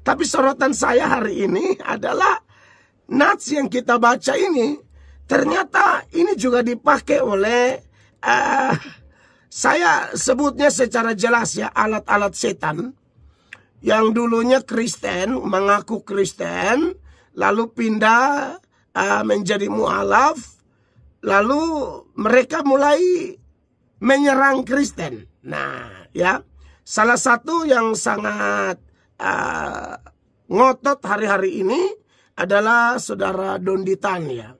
Tapi sorotan saya hari ini adalah nats yang kita baca ini, ternyata ini juga dipakai oleh saya sebutnya secara jelas ya, alat-alat setan yang dulunya Kristen, mengaku Kristen, lalu pindah menjadi mualaf, lalu mereka mulai menyerang Kristen. Nah, ya, salah satu yang sangat ngotot hari-hari ini adalah saudara Donditan ya.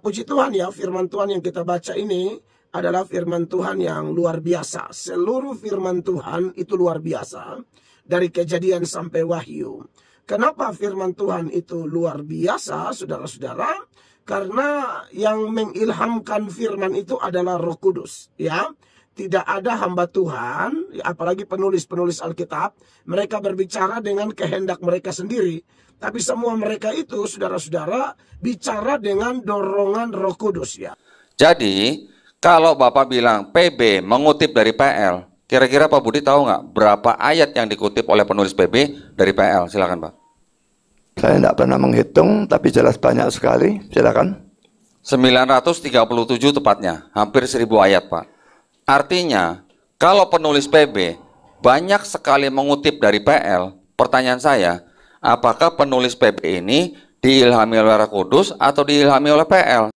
Puji Tuhan ya, firman Tuhan yang kita baca ini adalah firman Tuhan yang luar biasa. Seluruh firman Tuhan itu luar biasa, dari Kejadian sampai Wahyu. Kenapa firman Tuhan itu luar biasa, saudara-saudara? Karena yang mengilhamkan firman itu adalah Roh Kudus ya. Tidak ada hamba Tuhan, apalagi penulis-penulis Alkitab, mereka berbicara dengan kehendak mereka sendiri. Tapi semua mereka itu, saudara-saudara, bicara dengan dorongan Roh Kudus ya. Jadi, kalau Bapak bilang PB mengutip dari PL, kira-kira Pak Budi tahu nggak berapa ayat yang dikutip oleh penulis PB dari PL? Silakan Pak. Saya tidak pernah menghitung, tapi jelas banyak sekali. Silakan. 937 tepatnya, hampir 1000 ayat Pak. Artinya, kalau penulis PB banyak sekali mengutip dari PL, pertanyaan saya, apakah penulis PB ini diilhami oleh Roh Kudus atau diilhami oleh PL?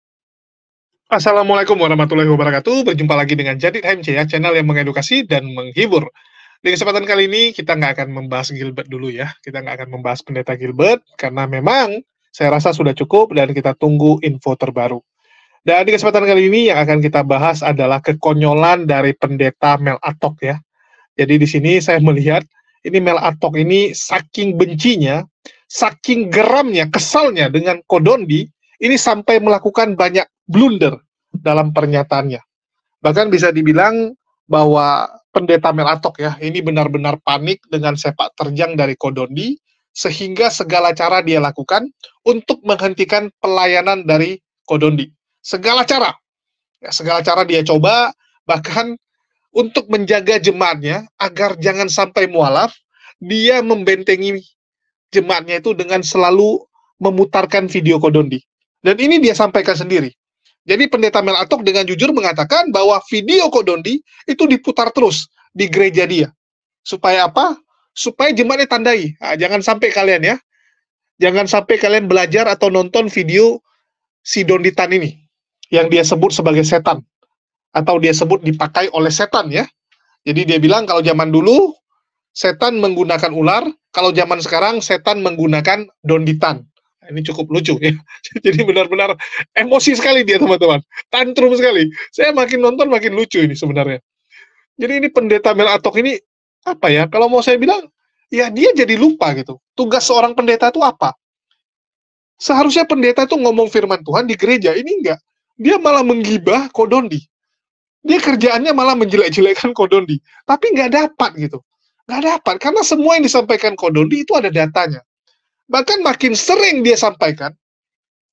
Assalamualaikum warahmatullahi wabarakatuh. Berjumpa lagi dengan Jadid HMC ya, channel yang mengedukasi dan menghibur. Di kesempatan kali ini kita nggak akan membahas Gilbert dulu ya. Kita nggak akan membahas pendeta Gilbert karena memang saya rasa sudah cukup dan kita tunggu info terbaru. Dan di kesempatan kali ini yang akan kita bahas adalah kekonyolan dari pendeta Mel Atok ya. Jadi di sini saya melihat ini Mel Atok ini saking bencinya, saking geramnya, kesalnya dengan Kodondi, ini sampai melakukan banyak blunder dalam pernyataannya. Bahkan bisa dibilang bahwa pendeta Mel Atok ya, ini benar-benar panik dengan sepak terjang dari Kodondi, sehingga segala cara dia lakukan untuk menghentikan pelayanan dari Kodondi. Segala cara dia coba, bahkan untuk menjaga jemaatnya agar jangan sampai mualaf, dia membentengi jemaatnya itu dengan selalu memutarkan video Kodondi. Dan ini dia sampaikan sendiri. Jadi pendeta Mel Atok dengan jujur mengatakan bahwa video Kodondi itu diputar terus di gereja dia. Supaya apa? Supaya jemaatnya tandai. Nah, jangan sampai kalian ya, jangan sampai kalian belajar atau nonton video si Donditan ini yang dia sebut sebagai setan, atau dia sebut dipakai oleh setan ya. Jadi dia bilang kalau zaman dulu setan menggunakan ular, kalau zaman sekarang setan menggunakan Donditan. Nah, ini cukup lucu ya. Jadi benar-benar emosi sekali dia teman-teman, tantrum sekali. Saya makin nonton makin lucu ini sebenarnya. Jadi ini pendeta Mel Atok ini apa ya? Kalau mau saya bilang, ya dia jadi lupa gitu. Tugas seorang pendeta itu apa? Seharusnya pendeta itu ngomong firman Tuhan di gereja, ini enggak. Dia malah menggibah Kodondi. Dia kerjaannya malah menjelek-jelekkan Kodondi. Tapi nggak dapat gitu. Nggak dapat. Karena semua yang disampaikan Kodondi itu ada datanya. Bahkan makin sering dia sampaikan,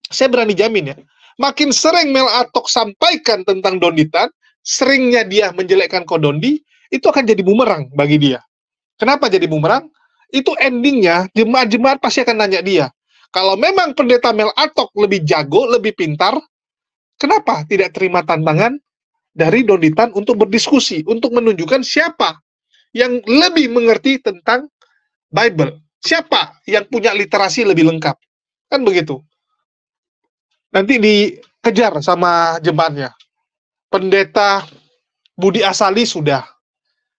saya berani jamin ya, makin sering Mel Atok sampaikan tentang Donditan, seringnya dia menjelekkan Kodondi, itu akan jadi bumerang bagi dia. Kenapa jadi bumerang? Itu endingnya, jemaat-jemaat pasti akan nanya dia. Kalau memang pendeta Mel Atok lebih jago, lebih pintar, kenapa tidak terima tantangan dari Donditan untuk berdiskusi, untuk menunjukkan siapa yang lebih mengerti tentang Bible, siapa yang punya literasi lebih lengkap, kan begitu. Nanti dikejar sama jemaatnya. Pendeta Budi Asali sudah,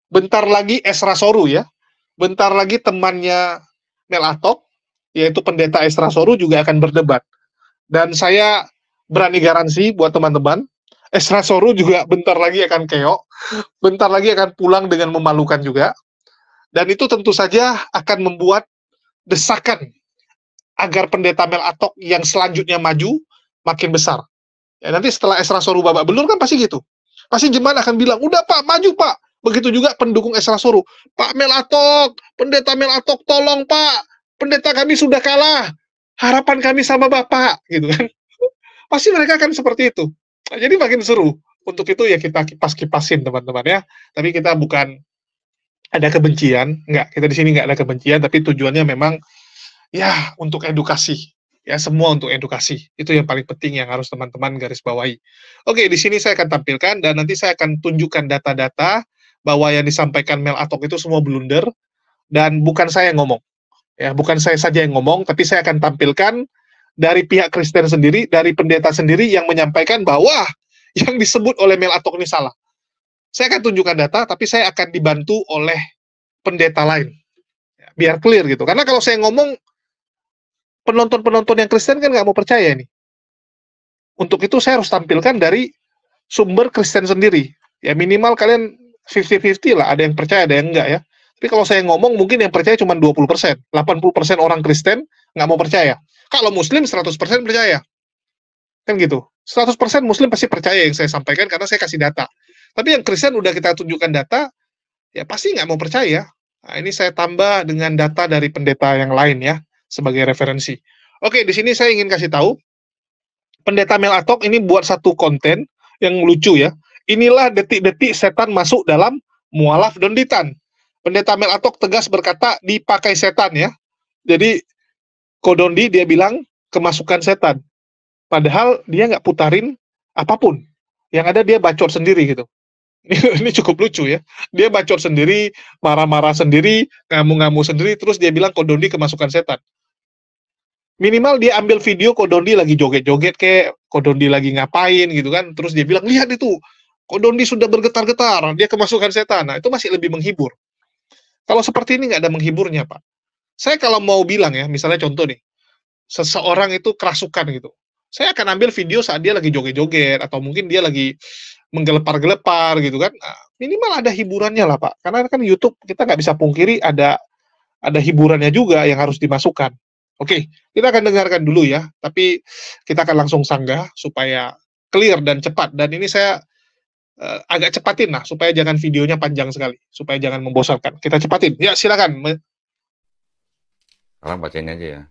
bentar lagi Esra Soru ya, bentar lagi temannya Mel Atok, yaitu pendeta Esra Soru juga akan berdebat. Dan saya berani garansi buat teman-teman, Esra Soru juga bentar lagi akan keok, bentar lagi akan pulang dengan memalukan juga. Dan itu tentu saja akan membuat desakan agar pendeta Mel Atok yang selanjutnya maju makin besar. Ya, nanti setelah Esra Soru babak belur kan pasti gitu. Pasti jemaat akan bilang, udah Pak, maju Pak. Begitu juga pendukung Esra Soru. Pak Mel Atok, pendeta Mel Atok, tolong Pak. Pendeta kami sudah kalah. Harapan kami sama Bapak. Gitu kan. Pasti mereka akan seperti itu. Nah, jadi makin seru. Untuk itu ya kita kipas-kipasin teman-teman ya. Tapi kita bukan ada kebencian. Enggak, kita di sini nggak ada kebencian, tapi tujuannya memang ya untuk edukasi. Ya, semua untuk edukasi. Itu yang paling penting yang harus teman-teman garis bawahi. Oke, di sini saya akan tampilkan dan nanti saya akan tunjukkan data-data bahwa yang disampaikan Mel Atok itu semua blunder dan bukan saya yang ngomong. Ya, bukan saya saja yang ngomong, tapi saya akan tampilkan dari pihak Kristen sendiri, dari pendeta sendiri yang menyampaikan bahwa yang disebut oleh Mel Atok ini salah. Saya akan tunjukkan data, tapi saya akan dibantu oleh pendeta lain. Biar clear gitu. Karena kalau saya ngomong, penonton-penonton yang Kristen kan nggak mau percaya nih. Untuk itu saya harus tampilkan dari sumber Kristen sendiri. Ya minimal kalian 50-50 lah, ada yang percaya, ada yang enggak ya. Tapi kalau saya ngomong, mungkin yang percaya cuma 20%. 80% orang Kristen nggak mau percaya. Kalau Muslim 100% percaya. Kan gitu. 100% Muslim pasti percaya yang saya sampaikan karena saya kasih data. Tapi yang Kristen udah kita tunjukkan data, ya pasti nggak mau percaya. Nah, ini saya tambah dengan data dari pendeta yang lain ya, sebagai referensi. Oke, di sini saya ingin kasih tahu, pendeta Mel Atok ini buat satu konten yang lucu ya. Inilah detik-detik setan masuk dalam mualaf Donditan. Pendeta Mel Atok tegas berkata, dipakai setan ya. Jadi, Kodondi dia bilang, kemasukan setan. Padahal dia nggak putarin apapun. Yang ada dia bacot sendiri gitu. Ini cukup lucu ya. Dia bacot sendiri, marah-marah sendiri, ngamu-ngamu sendiri, terus dia bilang Kodondi kemasukan setan. Minimal dia ambil video Kodondi lagi joget-joget kayak Kodondi lagi ngapain gitu kan. Terus dia bilang, lihat itu, Kodondi sudah bergetar-getar, dia kemasukan setan. Nah, itu masih lebih menghibur. Kalau seperti ini nggak ada menghiburnya, Pak. Saya kalau mau bilang ya, misalnya contoh nih, seseorang itu kerasukan gitu. Saya akan ambil video saat dia lagi joget-joget, atau mungkin dia lagi menggelepar-gelepar gitu kan. Nah, minimal ada hiburannya lah Pak, karena kan YouTube kita nggak bisa pungkiri ada hiburannya juga yang harus dimasukkan. Oke, kita akan dengarkan dulu ya, tapi kita akan langsung sanggah supaya clear dan cepat. Dan ini saya agak cepatin lah, supaya jangan videonya panjang sekali, supaya jangan membosankan. Kita cepatin. Ya, silakan. Sekarang bacain aja ya.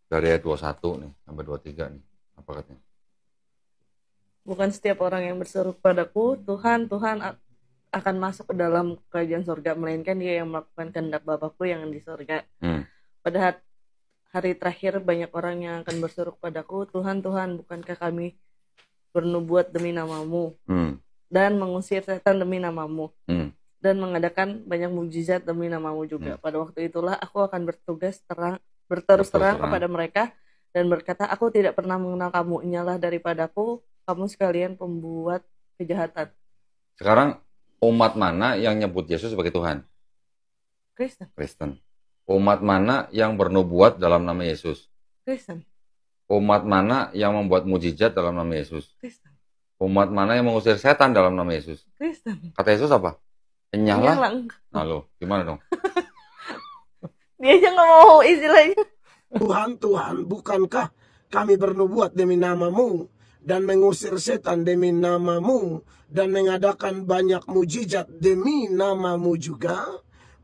Dari ayat 21 nih, sampai 23 nih. Apa katanya? Bukan setiap orang yang berseru padaku, Tuhan, Tuhan akan masuk ke dalam kerajaan surga, melainkan dia yang melakukan kehendak Bapakku yang di surga. Pada hari terakhir banyak orang yang akan berseru padaku, Tuhan, Tuhan, bukankah kami bernubuat demi namamu, dan mengusir setan demi namamu, dan mengadakan banyak mukjizat demi namamu juga. Pada waktu itulah aku akan berterus terang kepada mereka dan berkata, aku tidak pernah mengenal kamu, inyalah daripadaku kamu sekalian pembuat kejahatan. Sekarang umat mana yang nyebut Yesus sebagai Tuhan? Kristen. Umat mana yang bernubuat dalam nama Yesus? Kristen. Umat mana yang membuat mujizat dalam nama Yesus? Kristen. Umat mana yang mengusir setan dalam nama Yesus? Kristen. Kata Yesus apa? Nyala. Nah lo, gimana dong? Dia aja nggak mau istilahnya. Tuhan, Tuhan, bukankah kami bernubuat demi namamu dan mengusir setan demi namamu dan mengadakan banyak mujizat demi namamu juga?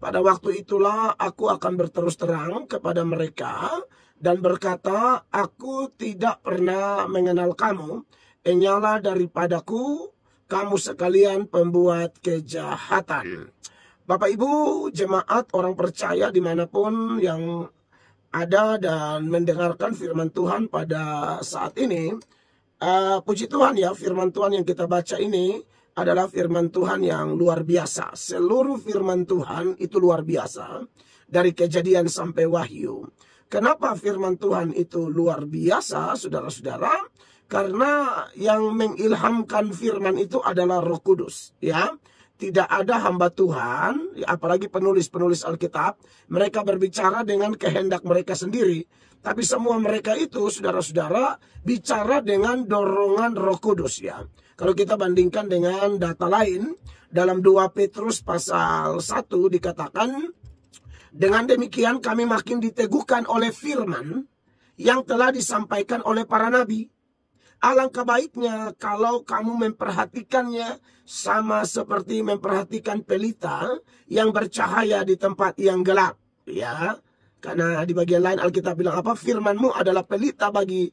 Pada waktu itulah aku akan berterus terang kepada mereka dan berkata, aku tidak pernah mengenal kamu, enyala daripadaku kamu sekalian pembuat kejahatan. Bapak Ibu jemaat orang percaya dimanapun yang ada dan mendengarkan firman Tuhan pada saat ini, puji Tuhan ya, firman Tuhan yang kita baca ini adalah firman Tuhan yang luar biasa. Seluruh firman Tuhan itu luar biasa, dari Kejadian sampai Wahyu. Kenapa firman Tuhan itu luar biasa, saudara-saudara? Karena yang mengilhamkan firman itu adalah Roh Kudus, ya. Tidak ada hamba Tuhan, apalagi penulis-penulis Alkitab, mereka berbicara dengan kehendak mereka sendiri. Tapi semua mereka itu, saudara-saudara, bicara dengan dorongan Roh Kudus ya. Kalau kita bandingkan dengan data lain, dalam 2 Petrus pasal 1 dikatakan, dengan demikian kami makin diteguhkan oleh firman yang telah disampaikan oleh para nabi. Alangkah baiknya kalau kamu memperhatikannya sama seperti memperhatikan pelita yang bercahaya di tempat yang gelap. Ya, karena di bagian lain Alkitab bilang apa? Firmanmu adalah pelita bagi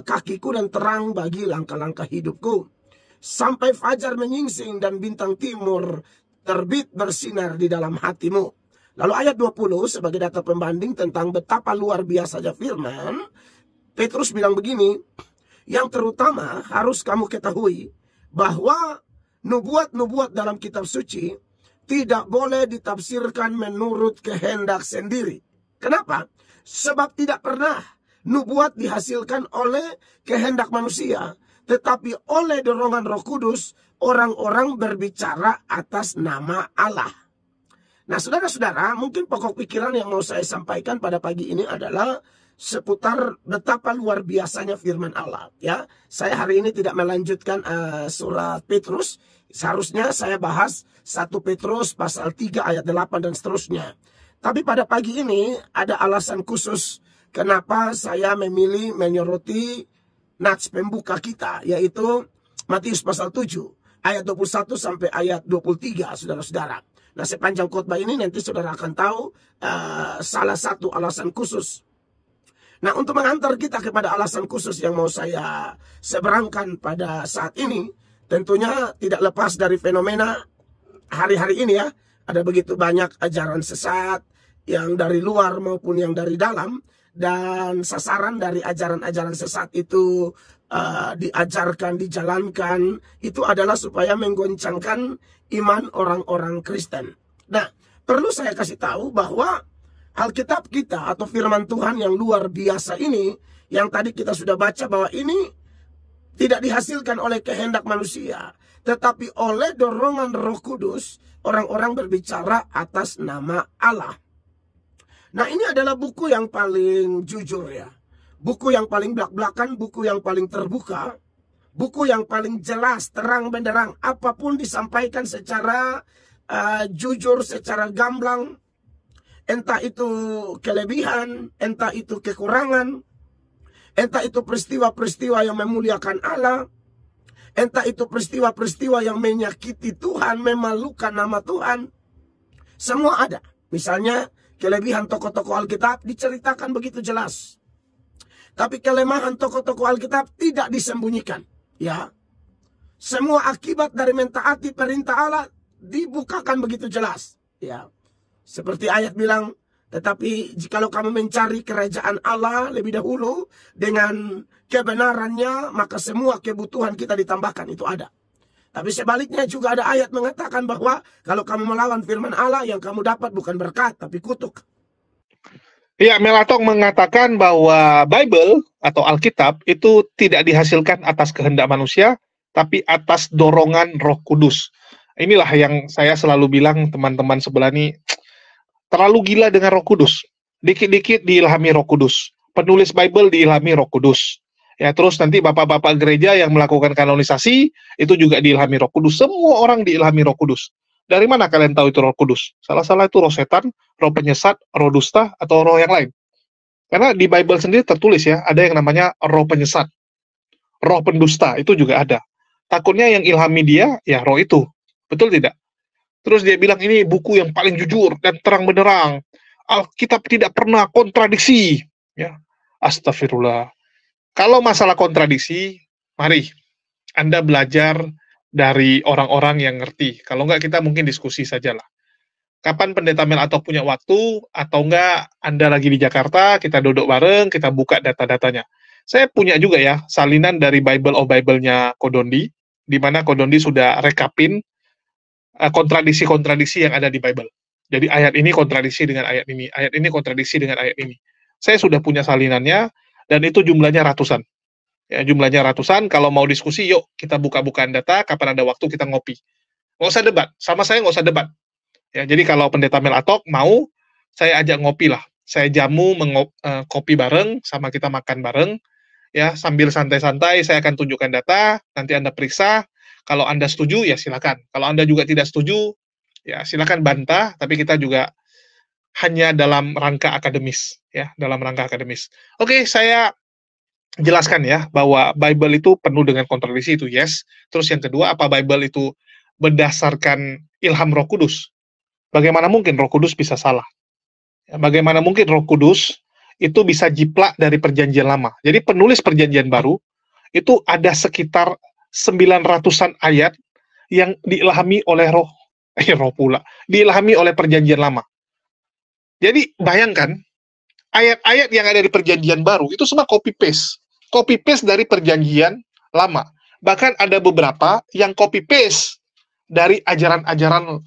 kakiku dan terang bagi langkah-langkah hidupku. sampai fajar menyingsing dan bintang timur terbit bersinar di dalam hatimu. Lalu ayat 20 sebagai data pembanding tentang betapa luar biasanya firman, Petrus bilang begini, yang terutama harus kamu ketahui bahwa nubuat-nubuat dalam kitab suci tidak boleh ditafsirkan menurut kehendak sendiri. Kenapa? Sebab tidak pernah nubuat dihasilkan oleh kehendak manusia, tetapi oleh dorongan Roh Kudus orang-orang berbicara atas nama Allah. Nah, saudara-saudara, mungkin pokok pikiran yang mau saya sampaikan pada pagi ini adalah seputar betapa luar biasanya firman Allah. Ya, saya hari ini tidak melanjutkan surat Petrus. Seharusnya saya bahas 1 Petrus pasal 3 ayat 8 dan seterusnya. Tapi pada pagi ini ada alasan khusus kenapa saya memilih menyoroti nats pembuka kita, yaitu Matius pasal 7 ayat 21 sampai ayat 23, saudara-saudara. Nah, sepanjang khotbah ini nanti saudara akan tahu salah satu alasan khusus. Nah, untuk mengantar kita kepada alasan khusus yang mau saya seberangkan pada saat ini, tentunya tidak lepas dari fenomena hari-hari ini ya. Ada begitu banyak ajaran sesat yang dari luar maupun yang dari dalam. Dan sasaran dari ajaran-ajaran sesat itu diajarkan, dijalankan, itu adalah supaya menggoncangkan iman orang-orang Kristen. Nah, perlu saya kasih tahu bahwa Alkitab kita atau firman Tuhan yang luar biasa ini, yang tadi kita sudah baca bahwa ini tidak dihasilkan oleh kehendak manusia, tetapi oleh dorongan Roh Kudus, orang-orang berbicara atas nama Allah. Nah, ini adalah buku yang paling jujur ya. Buku yang paling belak-belakan, buku yang paling terbuka, buku yang paling jelas, terang benderang. Apapun disampaikan secara jujur, secara gamblang. Entah itu kelebihan, entah itu kekurangan, entah itu peristiwa-peristiwa yang memuliakan Allah, entah itu peristiwa-peristiwa yang menyakiti Tuhan, memalukan nama Tuhan. Semua ada. Misalnya kelebihan tokoh-tokoh Alkitab diceritakan begitu jelas. Tapi kelemahan tokoh-tokoh Alkitab tidak disembunyikan. Ya, semua akibat dari mentaati perintah Allah dibukakan begitu jelas. Ya. Seperti ayat bilang, tetapi jikalau kamu mencari kerajaan Allah lebih dahulu dengan kebenarannya, maka semua kebutuhan kita ditambahkan, itu ada. Tapi sebaliknya juga ada ayat mengatakan bahwa kalau kamu melawan firman Allah, yang kamu dapat bukan berkat, tapi kutuk. Ya, Melatong mengatakan bahwa Bible atau Alkitab itu tidak dihasilkan atas kehendak manusia, tapi atas dorongan Roh Kudus. Inilah yang saya selalu bilang teman-teman sebelah ini, terlalu gila dengan Roh Kudus. Dikit-dikit diilhami Roh Kudus. Penulis Bible diilhami Roh Kudus. Ya, terus nanti bapak-bapak gereja yang melakukan kanonisasi itu juga diilhami Roh Kudus. Semua orang diilhami Roh Kudus. Dari mana kalian tahu itu Roh Kudus? Salah-salah itu roh setan, roh penyesat, roh dusta, atau roh yang lain. Karena di Bible sendiri tertulis ya, ada yang namanya roh penyesat, roh pendusta, itu juga ada. Takutnya yang ilhami dia, ya roh itu. Betul tidak? Terus dia bilang ini buku yang paling jujur dan terang benderang. Alkitab tidak pernah kontradiksi. Ya, astagfirullah. Kalau masalah kontradiksi, mari Anda belajar dari orang-orang yang ngerti. Kalau enggak, kita mungkin diskusi sajalah. Kapan Pendeta Mel atau punya waktu, atau enggak Anda lagi di Jakarta, kita duduk bareng, kita buka data-datanya. Saya punya juga ya, salinan dari Bible of Bible-nya Kodondi, di mana Kodondi sudah rekapin kontradiksi-kontradiksi yang ada di Bible. Jadi ayat ini kontradiksi dengan ayat ini kontradiksi dengan ayat ini. Saya sudah punya salinannya, dan itu jumlahnya ratusan. Ya, jumlahnya ratusan, kalau mau diskusi, yuk kita buka-bukaan data, kapan ada waktu kita ngopi. Nggak usah debat, sama saya nggak usah debat. Ya, jadi kalau Pendeta Mel Atok mau, saya ajak ngopi lah. Saya jamu, kopi bareng, sama kita makan bareng. Ya, sambil santai-santai, saya akan tunjukkan data, nanti Anda periksa. Kalau Anda setuju, ya silakan. Kalau Anda juga tidak setuju, ya silakan bantah, tapi kita juga hanya dalam rangka akademis. Ya, dalam rangka akademis. Oke, saya jelaskan ya, bahwa Bible itu penuh dengan kontradiksi, itu yes. Terus yang kedua, apa Bible itu berdasarkan ilham Roh Kudus? Bagaimana mungkin Roh Kudus bisa salah? Ya, bagaimana mungkin Roh Kudus itu bisa jiplak dari perjanjian lama? Jadi penulis perjanjian baru, itu ada sekitar 900-an ayat yang diilhami oleh roh pula, diilhami oleh perjanjian lama. Jadi bayangkan, ayat-ayat yang ada di perjanjian baru itu semua copy paste dari perjanjian lama. Bahkan ada beberapa yang copy paste dari ajaran-ajaran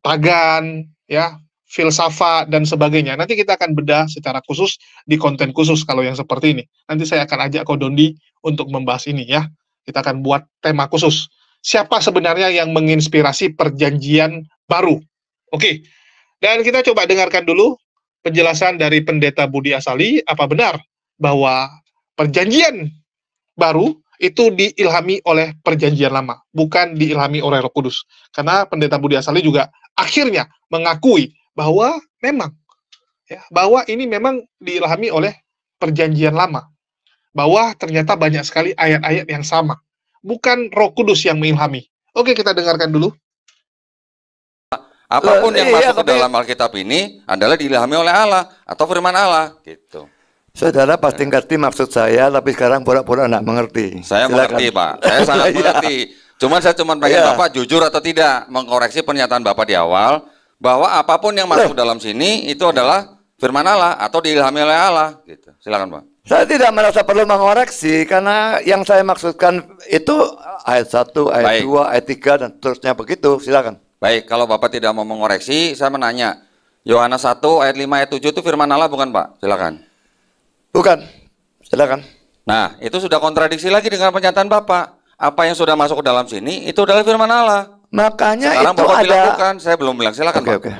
pagan, ya, filsafat dan sebagainya. Nanti kita akan bedah secara khusus di konten khusus kalau yang seperti ini. Nanti saya akan ajak Ko Dondi untuk membahas ini, ya. Kita akan buat tema khusus. Siapa sebenarnya yang menginspirasi perjanjian baru? Oke. Dan kita coba dengarkan dulu penjelasan dari Pendeta Budi Asali. Apa benar bahwa perjanjian baru itu diilhami oleh perjanjian lama, bukan diilhami oleh Roh Kudus? Karena Pendeta Budi Asali juga akhirnya mengakui bahwa memang, ya, bahwa ini memang diilhami oleh perjanjian lama, bahwa ternyata banyak sekali ayat-ayat yang sama, bukan Roh Kudus yang mengilhami. Oke, kita dengarkan dulu. Apapun yang masuk ke dalam Alkitab ini adalah diilhami oleh Allah atau firman Allah, gitu. Saudara pasti ngerti maksud saya, tapi sekarang pura-pura nggak mengerti. Saya mengerti, Pak. Saya sangat mengerti. Cuman saya cuma pengen Bapak jujur atau tidak mengkoreksi pernyataan Bapak di awal bahwa apapun yang masuk dalam sini itu adalah firman Allah atau diilhami oleh Allah, gitu. Silakan, Pak. Saya tidak merasa perlu mengoreksi karena yang saya maksudkan itu ayat 1, ayat 2, ayat 3 dan seterusnya begitu. Silakan. Baik, kalau Bapak tidak mau mengoreksi, saya menanya. Yohanes 1 ayat 5 ayat 7 itu firman Allah bukan, Pak? Silakan. Bukan. Silakan. Nah, itu sudah kontradiksi lagi dengan pernyataan Bapak. Apa yang sudah masuk ke dalam sini itu adalah firman Allah. Makanya sekarang itu Bapak ada. bilang bukan, saya belum bilang. Silakan, Pak. Oke.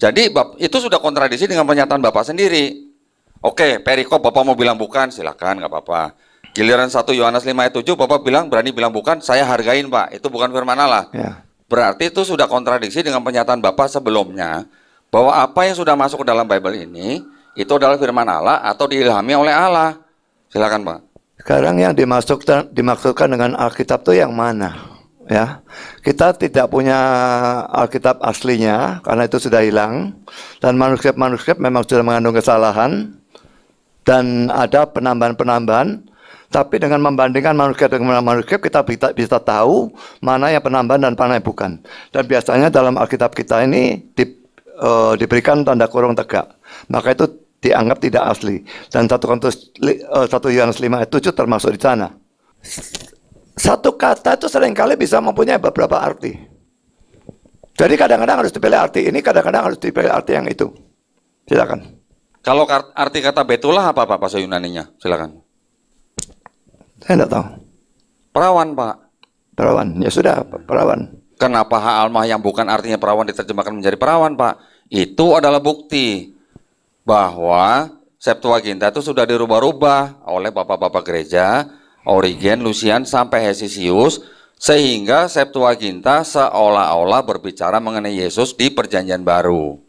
Jadi itu sudah kontradiksi dengan pernyataan Bapak sendiri. Oke, perikop Bapak mau bilang bukan, silakan, nggak apa-apa. Giliran 1 Yohanes 5 ayat 7 Bapak berani bilang bukan, saya hargain, Pak. Itu bukan firman Allah. Ya. Berarti itu sudah kontradiksi dengan pernyataan Bapak sebelumnya bahwa apa yang sudah masuk ke dalam Bible ini itu adalah firman Allah atau diilhami oleh Allah. Silakan, Pak. Sekarang yang dimaksudkan dengan Alkitab itu yang mana? Ya, kita tidak punya Alkitab aslinya karena itu sudah hilang, dan manuskrip memang sudah mengandung kesalahan dan ada penambahan-penambahan. Tapi dengan membandingkan manuskrip dengan manuskrip kita bisa tahu mana yang penambahan dan mana yang bukan. Dan biasanya dalam Alkitab kita ini diberikan tanda kurung tegak, maka itu dianggap tidak asli. Dan 1 Yohanes 5 ayat 7 termasuk di sana. Satu kata itu seringkali bisa mempunyai beberapa arti. Jadi kadang-kadang harus dipilih arti ini, kadang-kadang harus dipilih arti yang itu. Silakan. Kalau arti kata betulah apa, Pak, bahasa Yunaninya? Silakan. Saya tidak tahu. Perawan, Pak. Perawan, ya sudah, perawan. Kenapa ha'almah yang bukan artinya perawan diterjemahkan menjadi perawan, Pak? Itu adalah bukti bahwa Septuaginta itu sudah dirubah-rubah oleh bapak-bapak gereja, Origen, Lucian, sampai Hesisius, sehingga Septuaginta seolah-olah berbicara mengenai Yesus di Perjanjian Baru.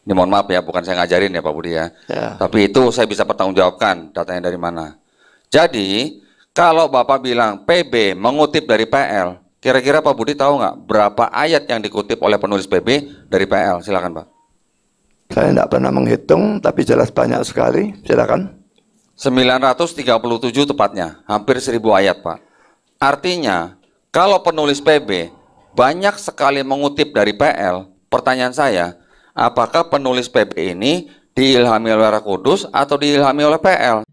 Ini mohon maaf ya, bukan saya ngajarin ya Pak Budi ya. Tapi itu saya bisa pertanggungjawabkan datanya dari mana. Jadi, kalau Bapak bilang PB mengutip dari PL, kira-kira Pak Budi tahu nggak berapa ayat yang dikutip oleh penulis PB dari PL? Silakan Pak. Saya tidak pernah menghitung, tapi jelas banyak sekali. Silakan. 937 tepatnya, hampir 1000 ayat Pak. Artinya, kalau penulis PB banyak sekali mengutip dari PL, pertanyaan saya, apakah penulis PB ini diilhami oleh Roh Kudus atau diilhami oleh PL?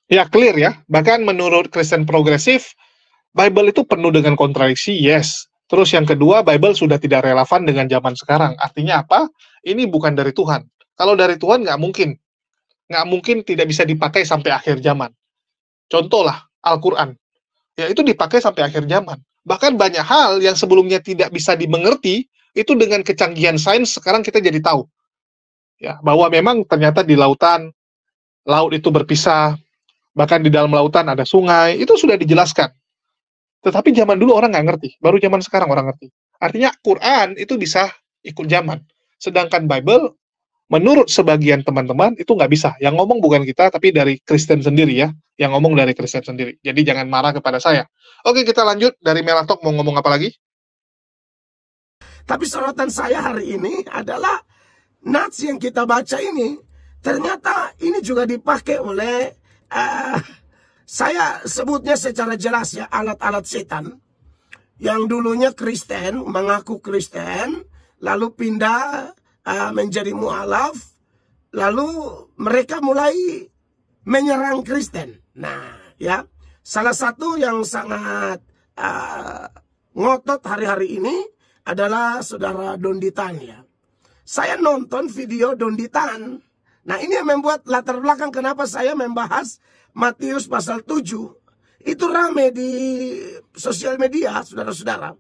Ya, clear ya. Bahkan menurut Kristen progresif, Bible itu penuh dengan kontradiksi, yes. Terus yang kedua, Bible sudah tidak relevan dengan zaman sekarang. Artinya apa? Ini bukan dari Tuhan. Kalau dari Tuhan nggak mungkin. Nggak mungkin tidak bisa dipakai sampai akhir zaman. Contohlah, Al-Quran. Ya, itu dipakai sampai akhir zaman. Bahkan banyak hal yang sebelumnya tidak bisa dimengerti, itu dengan kecanggihan sains sekarang kita jadi tahu. Ya, bahwa memang ternyata di lautan, laut itu berpisah, bahkan di dalam lautan ada sungai, itu sudah dijelaskan. Tetapi zaman dulu orang nggak ngerti, baru zaman sekarang orang ngerti. Artinya Quran itu bisa ikut zaman. Sedangkan Bible, menurut sebagian teman-teman, itu nggak bisa. Yang ngomong bukan kita, tapi dari Kristen sendiri ya. Yang ngomong dari Kristen sendiri. Jadi jangan marah kepada saya. Oke, kita lanjut. Dari Melatok mau ngomong apa lagi? Tapi sorotan saya hari ini adalah nats yang kita baca ini. Ternyata ini juga dipakai oleh saya sebutnya secara jelas ya, alat-alat setan yang dulunya Kristen, mengaku Kristen, lalu pindah menjadi mualaf, lalu mereka mulai menyerang Kristen. Nah, ya, salah satu yang sangat ngotot hari-hari ini adalah saudara Donditan ya. Saya nonton video Donditan. Nah, ini yang membuat latar belakang kenapa saya membahas Matius pasal 7. Itu rame di sosial media, saudara-saudara.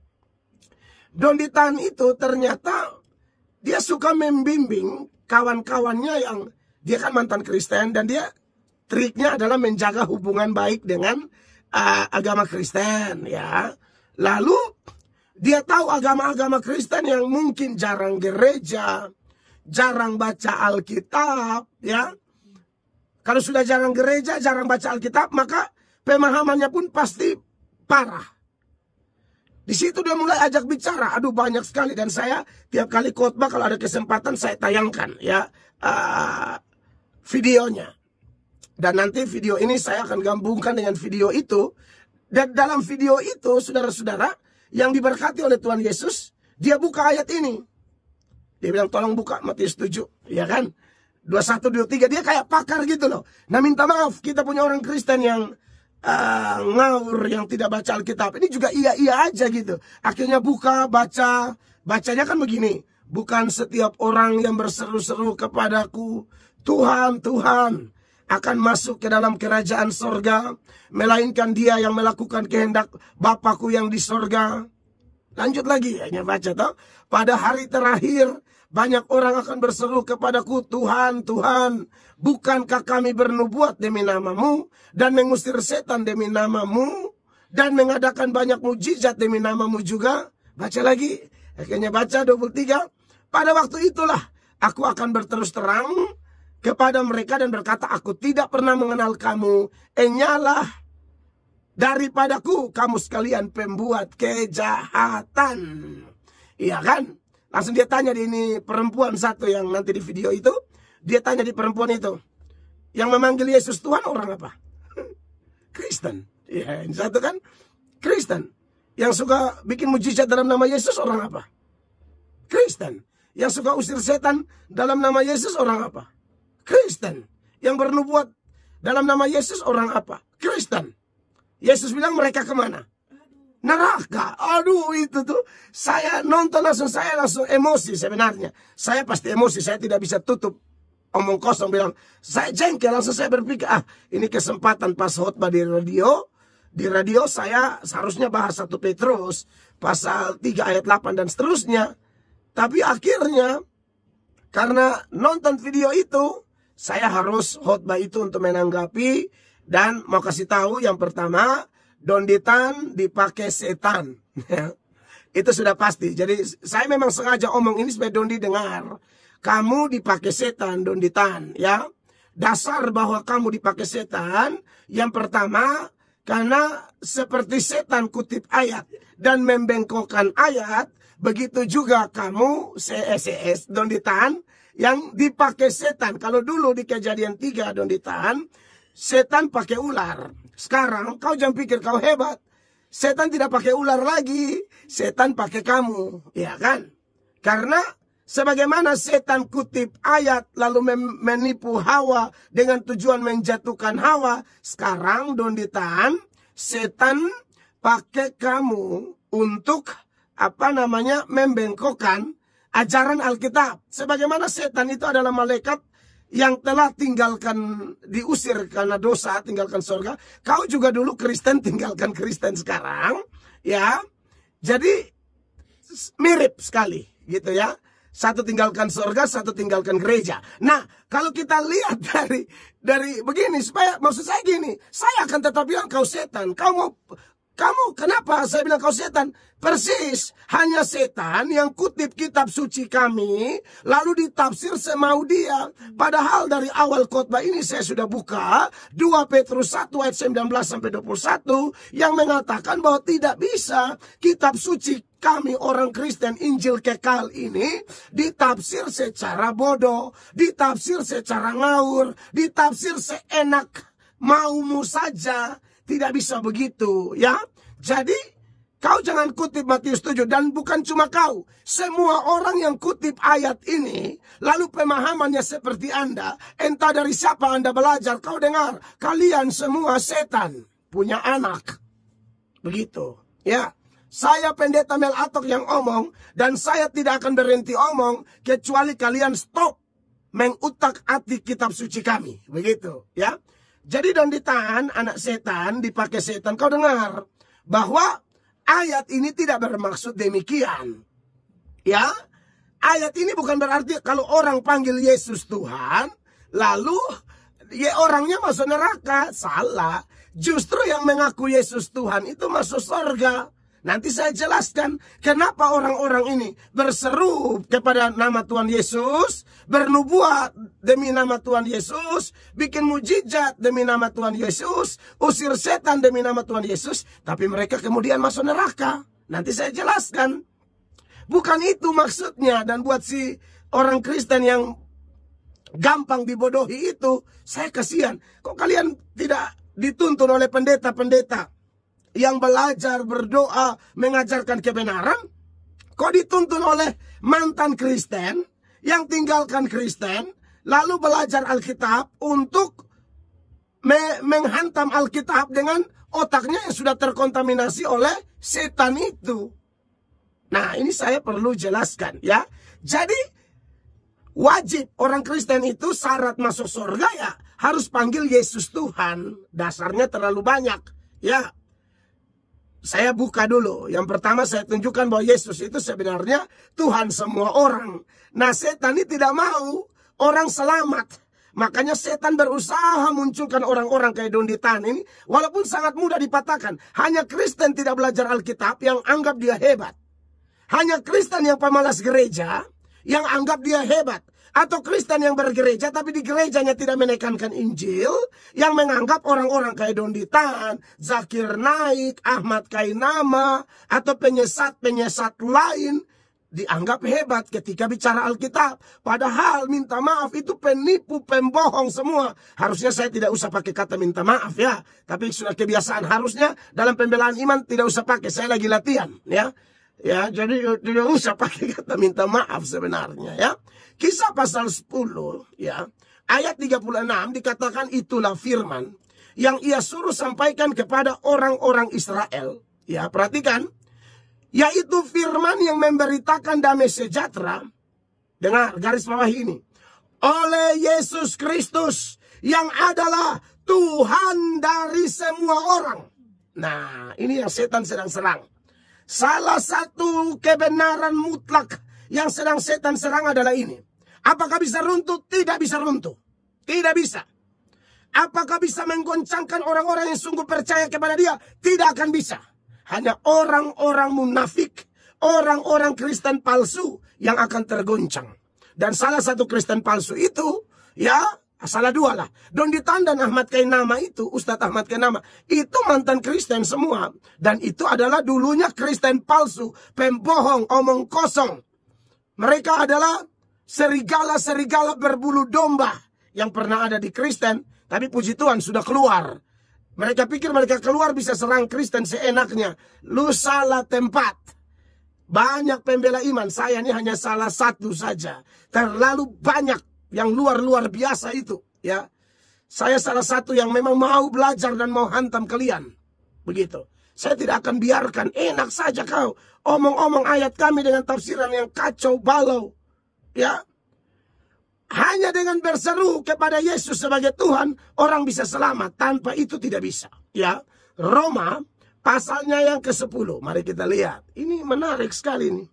Donditan itu ternyata dia suka membimbing kawan-kawannya yang dia kan mantan Kristen, dan dia triknya adalah menjaga hubungan baik dengan agama Kristen ya. Lalu dia tahu agama-agama Kristen yang mungkin jarang gereja, jarang baca Alkitab ya. Kalau sudah jarang gereja, jarang baca Alkitab, maka pemahamannya pun pasti parah. Di situ dia mulai ajak bicara. Aduh, banyak sekali, dan saya tiap kali khotbah kalau ada kesempatan saya tayangkan ya videonya. Dan nanti video ini saya akan gabungkan dengan video itu. Dan dalam video itu, saudara-saudara yang diberkati oleh Tuhan Yesus, dia buka ayat ini. Dia bilang, tolong buka Matius 7, ya kan? 21, 23, dia kayak pakar gitu loh. Nah, minta maaf, kita punya orang Kristen yang ngawur, yang tidak baca Alkitab. Ini juga iya-iya aja gitu. Akhirnya buka, baca. Bacanya kan begini. Bukan setiap orang yang berseru-seru kepadaku, Tuhan, Tuhan, akan masuk ke dalam kerajaan sorga, melainkan dia yang melakukan kehendak Bapakku yang di sorga. Lanjut lagi, hanya baca toh. Pada hari terakhir, banyak orang akan berseru kepadaku, Tuhan, Tuhan, bukankah kami bernubuat demi namamu, dan mengusir setan demi namamu, dan mengadakan banyak mujizat demi namamu juga. Baca lagi, akhirnya baca 23. Pada waktu itulah aku akan berterus terang kepada mereka dan berkata, aku tidak pernah mengenal kamu, enyalah daripadaku kamu sekalian pembuat kejahatan. Iya kan? Langsung dia tanya di ini perempuan satu yang nanti di video itu. Dia tanya di perempuan itu, yang memanggil Yesus Tuhan orang apa? Kristen. Ya, yang satu kan Kristen. Yang suka bikin mujizat dalam nama Yesus orang apa? Kristen. Yang suka usir setan dalam nama Yesus orang apa? Kristen. Yang bernubuat dalam nama Yesus orang apa? Kristen. Yesus bilang mereka kemana? Neraka. Aduh, itu tuh saya nonton saya langsung emosi sebenarnya. Saya pasti emosi, saya tidak bisa tutup omong kosong bilang. Saya jengkel, langsung saya berpikir, ini kesempatan pas khotbah di radio. Di radio saya seharusnya bahas 1 Petrus pasal 3 ayat 8 dan seterusnya. Tapi akhirnya karena nonton video itu, saya harus khotbah itu untuk menanggapi dan mau kasih tahu yang pertama, Donditan dipakai setan. Itu sudah pasti. Jadi saya memang sengaja omong ini supaya Dondi dengar. Kamu dipakai setan, Donditan, ya. Dasar bahwa kamu dipakai setan, yang pertama, karena seperti setan kutip ayat dan membengkokkan ayat, begitu juga kamu, CSS, Donditan, yang dipakai setan. Kalau dulu di Kejadian 3, Donditan, setan pakai ular. Sekarang kau jangan pikir kau hebat. Setan tidak pakai ular lagi. Setan pakai kamu. Ya kan? Karena sebagaimana setan kutip ayat lalu menipu Hawa dengan tujuan menjatuhkan Hawa. Sekarang Donditan, setan pakai kamu untuk membengkokkan ajaran Alkitab. Sebagaimana setan itu adalah malaikat yang telah diusir karena dosa, tinggalkan surga. Kau juga dulu Kristen, tinggalkan Kristen sekarang. Ya, jadi mirip sekali gitu ya. Satu tinggalkan surga, satu tinggalkan gereja. Nah, kalau kita lihat dari begini, supaya maksud saya gini, saya akan tetap bilang kau setan. Kamu kenapa saya bilang kau setan? Persis, hanya setan yang kutip kitab suci kami, lalu ditafsir semau dia. Padahal dari awal khotbah ini saya sudah buka 2 Petrus 1 ayat 19-21 yang mengatakan bahwa tidak bisa kitab suci kami orang Kristen Injil kekal ini ditafsir secara bodoh, ditafsir secara ngawur, ditafsir seenak maumu saja. Tidak bisa begitu, ya. Jadi kau jangan kutip Matius 7. Dan bukan cuma kau. Semua orang yang kutip ayat ini, lalu pemahamannya seperti Anda, entah dari siapa Anda belajar, kau dengar, kalian semua setan punya anak. Begitu, ya. Saya pendeta Mel Atok yang omong, dan saya tidak akan berhenti omong, kecuali kalian stop mengutak-atik kitab suci kami. Begitu, ya. Jadi Don ditahan, anak setan, dipakai setan. Kau dengar, bahwa ayat ini tidak bermaksud demikian. Ya, ayat ini bukan berarti kalau orang panggil Yesus Tuhan, lalu orangnya masuk neraka. Salah. Justru yang mengaku Yesus Tuhan itu masuk surga. Nanti saya jelaskan kenapa orang-orang ini berseru kepada nama Tuhan Yesus, bernubuat demi nama Tuhan Yesus, bikin mujizat demi nama Tuhan Yesus, usir setan demi nama Tuhan Yesus, tapi mereka kemudian masuk neraka. Nanti saya jelaskan. Bukan itu maksudnya. Dan buat si orang Kristen yang gampang dibodohi itu, saya kasihan. Kok kalian tidak dituntun oleh pendeta-pendeta yang belajar, berdoa, mengajarkan kebenaran? Kok dituntun oleh mantan Kristen yang tinggalkan Kristen, lalu belajar Alkitab untuk menghantam Alkitab dengan otaknya yang sudah terkontaminasi oleh setan itu? Nah, ini saya perlu jelaskan, ya. Jadi wajib orang Kristen itu syarat masuk surga ya harus panggil Yesus Tuhan. Dasarnya terlalu banyak, ya. Saya buka dulu. Yang pertama saya tunjukkan bahwa Yesus itu sebenarnya Tuhan semua orang. Nah, setan ini tidak mau orang selamat. Makanya setan berusaha munculkan orang-orang kayak Don Ditan ini. Walaupun sangat mudah dipatahkan. Hanya Kristen tidak belajar Alkitab yang anggap dia hebat. Hanya Kristen yang pemalas gereja yang anggap dia hebat. Atau Kristen yang bergereja tapi di gerejanya tidak menekankan Injil, yang menganggap orang-orang kayak Don Ditan, Zakir Naik, Ahmad Kainama, atau penyesat-penyesat lain dianggap hebat ketika bicara Alkitab. Padahal minta maaf itu penipu, pembohong semua. Harusnya saya tidak usah pakai kata minta maaf, ya. Tapi sudah kebiasaan, harusnya dalam pembelaan iman tidak usah pakai. Saya lagi latihan, ya. Ya, jadi tidak usah pakai kata minta maaf sebenarnya, ya. Kisah pasal 10, ya, ayat 36 dikatakan itulah firman yang ia suruh sampaikan kepada orang-orang Israel. Ya, perhatikan. Yaitu firman yang memberitakan damai sejahtera. Dengar, garis bawah ini. Oleh Yesus Kristus yang adalah Tuhan dari semua orang. Nah, ini yang setan sedang serang. Salah satu kebenaran mutlak yang sedang setan serang adalah ini. Apakah bisa runtuh? Tidak bisa runtuh. Tidak bisa. Apakah bisa menggoncangkan orang-orang yang sungguh percaya kepada dia? Tidak akan bisa. Hanya orang-orang munafik, orang-orang Kristen palsu yang akan tergoncang. Dan salah satu Kristen palsu itu, ya, salah dua lah. Don Ditan dan Ahmad Kainama itu, Ustadz Ahmad Kainama, itu mantan Kristen semua. Dan itu adalah dulunya Kristen palsu, pembohong, omong kosong. Mereka adalah serigala-serigala berbulu domba yang pernah ada di Kristen. Tapi puji Tuhan sudah keluar. Mereka pikir mereka keluar bisa serang Kristen seenaknya. Lu salah tempat. Banyak pembela iman, saya ini hanya salah satu saja. Terlalu banyak yang luar biasa itu, ya. Saya salah satu yang memang mau belajar dan mau hantam kalian. Begitu. Saya tidak akan biarkan, enak saja kau omong-omong ayat kami dengan tafsiran yang kacau balau. Ya. Hanya dengan berseru kepada Yesus sebagai Tuhan, orang bisa selamat. Tanpa itu tidak bisa. Ya. Roma pasalnya yang ke-10. Mari kita lihat. Ini menarik sekali nih.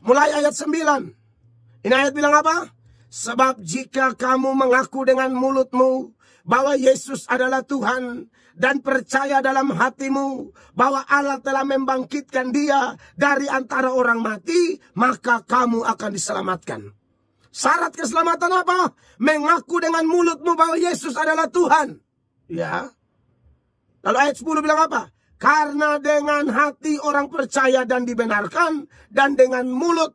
Mulai ayat 9. Ini ayat bilang apa? Sebab jika kamu mengaku dengan mulutmu bahwa Yesus adalah Tuhan dan percaya dalam hatimu bahwa Allah telah membangkitkan dia dari antara orang mati, maka kamu akan diselamatkan. Syarat keselamatan apa? Mengaku dengan mulutmu bahwa Yesus adalah Tuhan. Ya. Lalu ayat 10 bilang apa? Karena dengan hati orang percaya dan dibenarkan, dan dengan mulut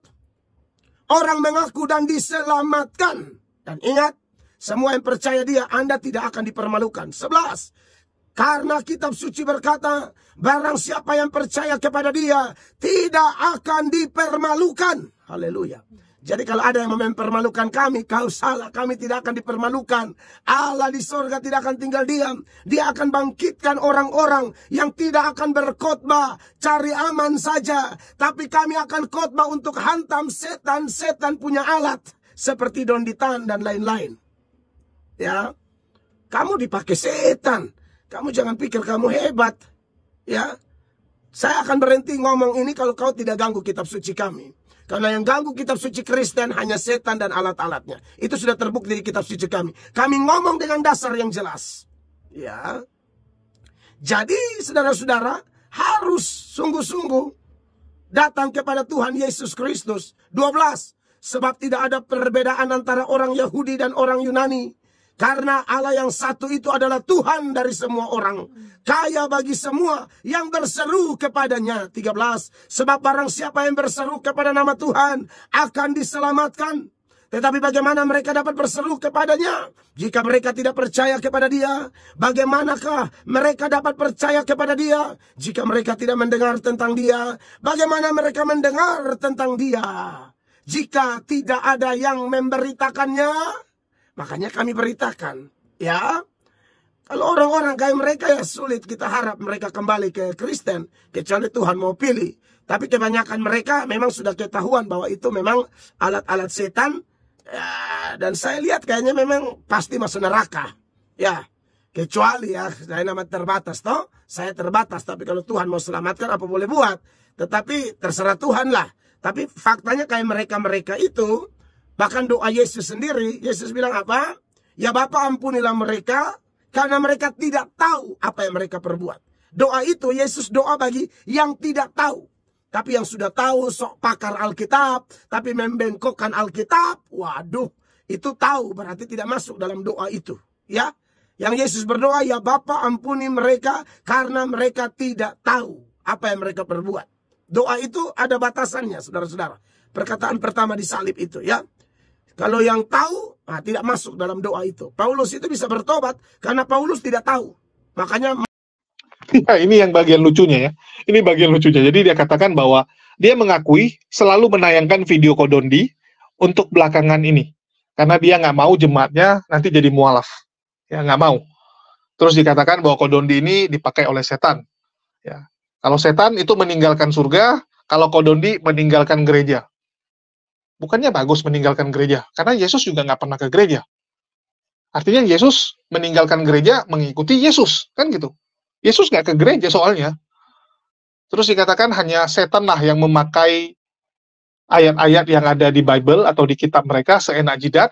orang mengaku dan diselamatkan. Dan ingat, Semua yang percaya dia, Anda tidak akan dipermalukan. 11. Karena kitab suci berkata, barang siapa yang percaya kepada dia, tidak akan dipermalukan. Haleluya. Jadi kalau ada yang mempermalukan kami, kau salah, kami tidak akan dipermalukan. Allah di sorga tidak akan tinggal diam. Dia akan bangkitkan orang-orang yang tidak akan berkhotbah, cari aman saja. Tapi kami akan khotbah untuk hantam setan. Setan punya alat, seperti Donditan dan lain-lain. Ya, kamu dipakai setan. Kamu jangan pikir kamu hebat. Ya, saya akan berhenti ngomong ini kalau kau tidak ganggu kitab suci kami. Karena yang ganggu kitab suci Kristen hanya setan dan alat-alatnya. Itu sudah terbukti di kitab suci kami. Kami ngomong dengan dasar yang jelas. Ya. Jadi saudara-saudara harus sungguh-sungguh datang kepada Tuhan Yesus Kristus. 12. Sebab tidak ada perbedaan antara orang Yahudi dan orang Yunani. Karena Allah yang satu itu adalah Tuhan dari semua orang. Kaya bagi semua yang berseru kepadanya. 13. Sebab barang siapa yang berseru kepada nama Tuhan akan diselamatkan. Tetapi bagaimana mereka dapat berseru kepadanya jika mereka tidak percaya kepada dia? Bagaimanakah mereka dapat percaya kepada dia jika mereka tidak mendengar tentang dia? Bagaimana mereka mendengar tentang dia jika tidak ada yang memberitakannya? Makanya kami beritakan, ya. Kalau orang-orang kayak mereka ya sulit kita harap mereka kembali ke Kristen, kecuali Tuhan mau pilih. Tapi kebanyakan mereka memang sudah ketahuan bahwa itu memang alat-alat setan. Ya, dan saya lihat kayaknya memang pasti masuk neraka. Ya, kecuali ya, saya nama terbatas toh. Saya terbatas, tapi kalau Tuhan mau selamatkan apa boleh buat. Tetapi terserah Tuhan lah. Tapi faktanya kayak mereka-mereka itu, bahkan doa Yesus sendiri, Yesus bilang apa? Ya Bapa ampunilah mereka, karena mereka tidak tahu apa yang mereka perbuat. Doa itu Yesus doa bagi yang tidak tahu. Tapi yang sudah tahu sok pakar Alkitab, tapi membengkokkan Alkitab, waduh, itu tahu berarti tidak masuk dalam doa itu. Ya, yang Yesus berdoa, ya Bapa ampuni mereka, karena mereka tidak tahu apa yang mereka perbuat. Doa itu ada batasannya, saudara-saudara. Perkataan pertama di salib itu, ya. Kalau yang tahu, tidak masuk dalam doa itu. Paulus itu bisa bertobat karena Paulus tidak tahu. Makanya ya, ini yang bagian lucunya ya. Ini bagian lucunya. Jadi dia katakan bahwa dia mengakui selalu menayangkan video Kodondi untuk belakangan ini. Karena dia nggak mau jemaatnya nanti jadi mualaf. Ya, nggak mau. Terus dikatakan bahwa Kodondi ini dipakai oleh setan. Ya. Kalau setan itu meninggalkan surga, kalau Kodondi meninggalkan gereja. Bukannya bagus meninggalkan gereja, karena Yesus juga nggak pernah ke gereja. Artinya Yesus meninggalkan gereja mengikuti Yesus, kan gitu. Yesus nggak ke gereja soalnya. Terus dikatakan hanya setanlah yang memakai ayat-ayat yang ada di Bible atau di kitab mereka seenak jidat,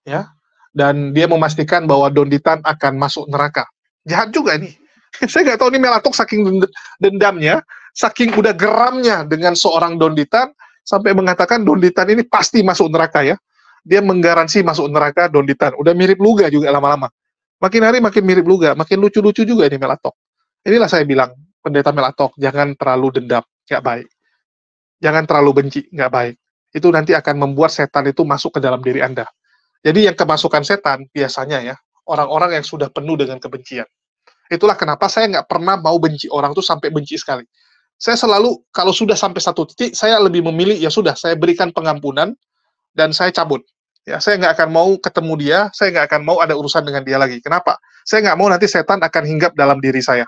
ya. Dan dia memastikan bahwa Donditan akan masuk neraka. Jahat juga nih. Saya nggak tahu nih Melatok saking dendamnya, saking udah geramnya dengan seorang Donditan, sampai mengatakan Donditan ini pasti masuk neraka ya. Dia menggaransi masuk neraka Donditan. Udah mirip Luga juga lama-lama. Makin hari makin mirip Luga, makin lucu-lucu juga ini Melatok. Inilah saya bilang, pendeta Melatok, jangan terlalu dendam, nggak baik. Jangan terlalu benci, nggak baik. Itu nanti akan membuat setan itu masuk ke dalam diri Anda. Jadi yang kemasukan setan biasanya ya, orang-orang yang sudah penuh dengan kebencian. Itulah kenapa saya nggak pernah mau benci orang tuh sampai benci sekali. Saya selalu, kalau sudah sampai satu titik, saya lebih memilih, ya sudah, saya berikan pengampunan, dan saya cabut. Ya, saya nggak akan mau ketemu dia, saya nggak akan mau ada urusan dengan dia lagi. Kenapa? Saya nggak mau nanti setan akan hinggap dalam diri saya.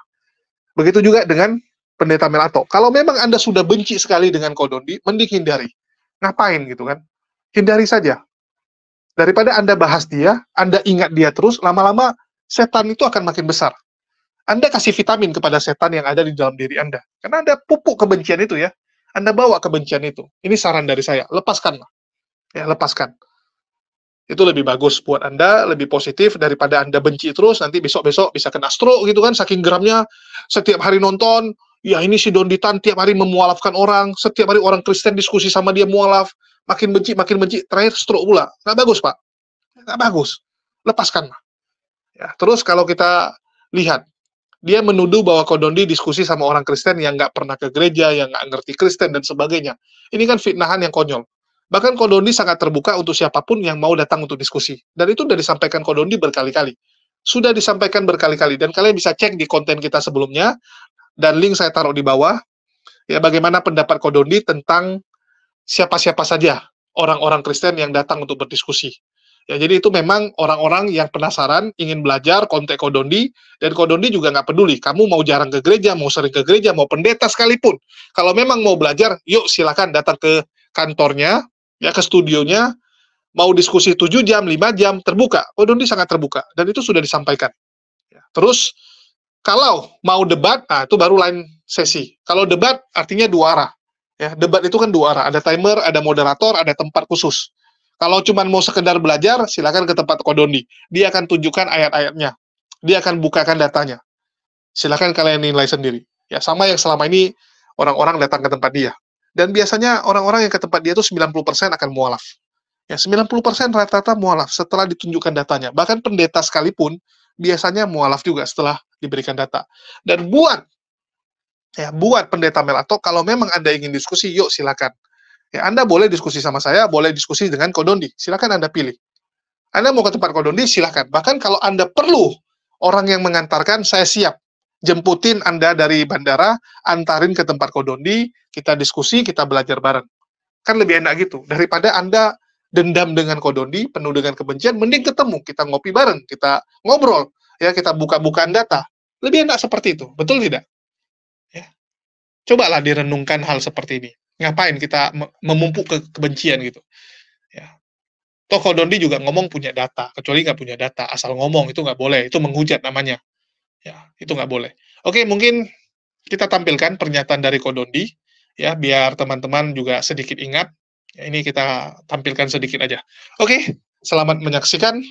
Begitu juga dengan pendeta Melato. Kalau memang Anda sudah benci sekali dengan Kodondi, mending hindari. Ngapain gitu kan? Hindari saja. Daripada Anda bahas dia, Anda ingat dia terus, lama-lama setan itu akan makin besar. Anda kasih vitamin kepada setan yang ada di dalam diri Anda. Karena Anda pupuk kebencian itu ya. Anda bawa kebencian itu. Ini saran dari saya. Lepaskanlah. Ya, lepaskan. Itu lebih bagus buat Anda, lebih positif daripada Anda benci terus, nanti besok-besok bisa kena stroke gitu kan, saking geramnya, setiap hari nonton, ya ini si Donditan tiap hari memualafkan orang, setiap hari orang Kristen diskusi sama dia mualaf, makin benci, terakhir stroke pula. Nggak bagus, Pak. Nggak bagus. Lepaskanlah. Ya, terus kalau kita lihat, dia menuduh bahwa Kodondi diskusi sama orang Kristen yang nggak pernah ke gereja, yang nggak ngerti Kristen, dan sebagainya. Ini kan fitnahan yang konyol. Bahkan Kodondi sangat terbuka untuk siapapun yang mau datang untuk diskusi. Dan itu sudah disampaikan Kodondi berkali-kali. Sudah disampaikan berkali-kali. Dan kalian bisa cek di konten kita sebelumnya. Dan link saya taruh di bawah. Ya, bagaimana pendapat Kodondi tentang siapa-siapa saja orang-orang Kristen yang datang untuk berdiskusi. Ya, jadi itu memang orang-orang yang penasaran, ingin belajar, kontak Kodondi, dan Kodondi juga nggak peduli. Kamu mau jarang ke gereja, mau sering ke gereja, mau pendeta sekalipun. Kalau memang mau belajar, yuk silakan datang ke kantornya, ya ke studionya, mau diskusi 7 jam, 5 jam, terbuka. Kodondi sangat terbuka, dan itu sudah disampaikan. Ya. Terus, kalau mau debat, nah itu baru lain sesi. Kalau debat, artinya 2 arah. Ya, debat itu kan 2 arah, ada timer, ada moderator, ada tempat khusus. Kalau cuma mau sekedar belajar, silakan ke tempat Kodondi. Dia akan tunjukkan ayat-ayatnya. Dia akan bukakan datanya. Silakan kalian nilai sendiri. Ya, sama yang selama ini orang-orang datang ke tempat dia. Dan biasanya orang-orang yang ke tempat dia itu 90% akan mualaf. Ya, 90% rata-rata mualaf setelah ditunjukkan datanya. Bahkan pendeta sekalipun biasanya mualaf juga setelah diberikan data. Dan buat pendeta Melato, kalau memang Anda ingin diskusi, yuk silakan. Ya, Anda boleh diskusi sama saya, boleh diskusi dengan Kodondi. Silakan Anda pilih. Anda mau ke tempat Kodondi, silakan. Bahkan kalau Anda perlu orang yang mengantarkan, saya siap. Jemputin Anda dari bandara, antarin ke tempat Kodondi, kita diskusi, kita belajar bareng. Kan lebih enak gitu. Daripada Anda dendam dengan Kodondi, penuh dengan kebencian, mending ketemu, kita ngopi bareng, kita ngobrol, ya kita buka-bukaan data. Lebih enak seperti itu, betul tidak? Ya. Cobalah direnungkan hal seperti ini. Ngapain kita memumpuk kebencian gitu? Ya. Toh Kodondi juga ngomong punya data, kecuali nggak punya data, asal ngomong itu nggak boleh, itu menghujat namanya. Ya, itu nggak boleh. Oke, mungkin kita tampilkan pernyataan dari Kodondi, ya, biar teman-teman juga sedikit ingat. Ya, ini kita tampilkan sedikit aja. Oke, selamat menyaksikan.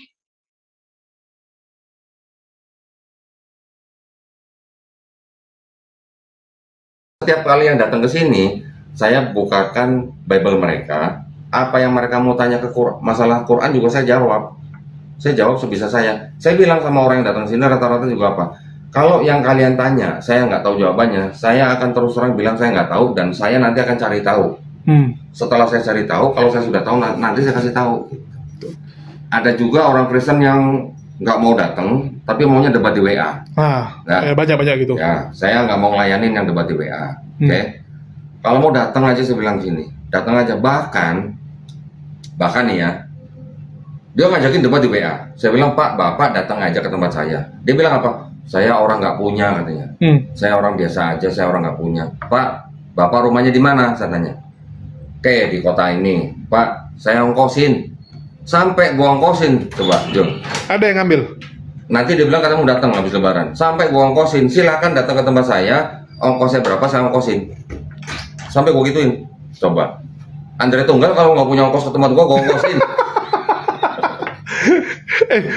Setiap kali yang datang ke sini, saya bukakan Bible mereka. Apa yang mereka mau tanya ke masalah Quran juga saya jawab. Saya jawab sebisa saya. Saya bilang sama orang yang datang ke sini rata-rata juga apa? Kalau yang kalian tanya, saya nggak tahu jawabannya. Saya akan terus terang bilang saya nggak tahu dan saya nanti akan cari tahu. Setelah saya cari tahu, kalau saya sudah tahu nanti saya kasih tahu. Ada juga orang Kristen yang nggak mau datang, tapi maunya debat di WA. Banyak-banyak gitu. Ya, saya nggak mau ngelayanin yang debat di WA. Oke. Kalau mau datang aja saya bilang gini, datang aja. Bahkan nih ya, dia ngajakin debat di WA. Saya bilang, Pak, Bapak datang aja ke tempat saya. Dia bilang apa? Saya orang nggak punya katanya. Saya orang biasa aja, saya orang nggak punya. Pak, Bapak rumahnya di mana? Saya tanya. Oke, di kota ini. Pak, saya ongkosin. Sampai gua ongkosin, coba, Jom. Ada yang ngambil? Nanti dia bilang kamu datang habis lebaran. Sampai gua ongkosin, silakan datang ke tempat saya. Ongkosnya berapa, saya ongkosin. Sampai gua gituin. Coba. Andre Tunggal kalau nggak punya ongkos ke tempat gua ongkosin.